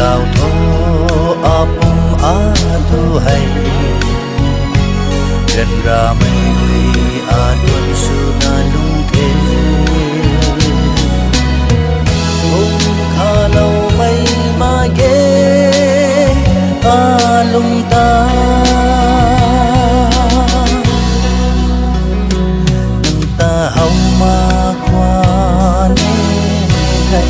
tao thô apum atu hay gần ra mây adun suna lung thế hùng kha lâu mây ma ghé lung ta ta hồng ma qua thay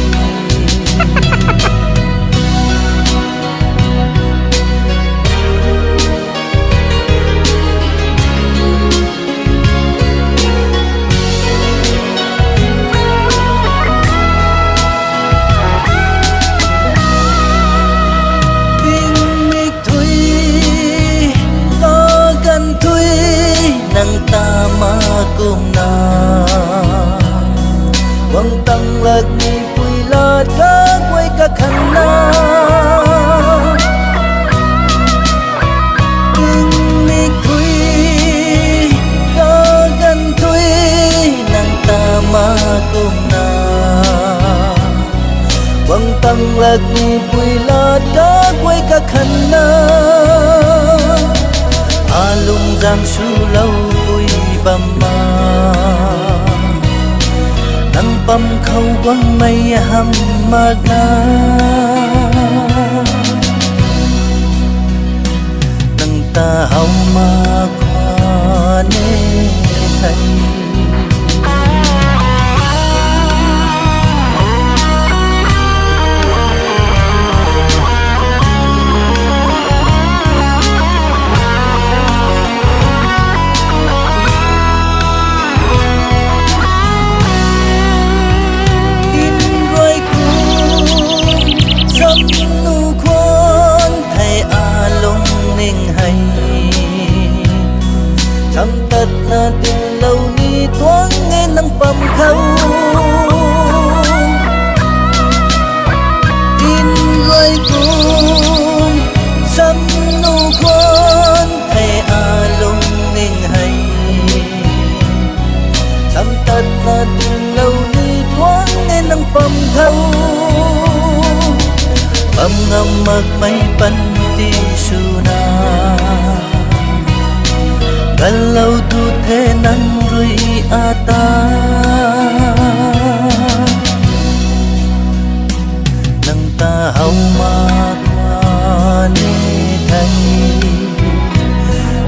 nang ta ma kum na wang tang lag ni pui la ka quay ka khăn na kinh ni kui ka gan thui nang ta ma kum na wang tang lag ni pui la ka quay ka khăn na alung giang su lâu vui bầm ma nắng bầm khâu quăng mây hầm mạc na nắng ta hậu ma qua nê thay nu khuôn thầy lung ninh hay trăm tật là tình lâu ni thoáng nghe nắng bầm khâu tin rồi cùng trăm nu khuôn thầy lung ninh hay trăm tật là tình lâu ni thoáng nghe nắng bầm khâu bầm ngâm mực mây bắn ti suna gần lâu tu thế nắng rui ata nắng ta hậu ma qua nê thay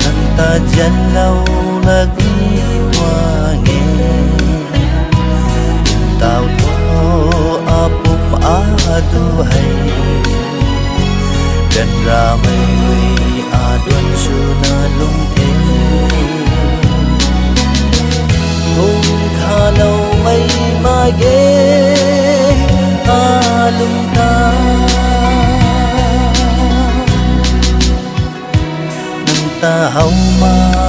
nắng ta dân lâu lagi qua nghe tao thô apum atu hay gần ra mây adun suna lung thế hùng kha lâu mây ma ghé lung ta nâng ta hồng ma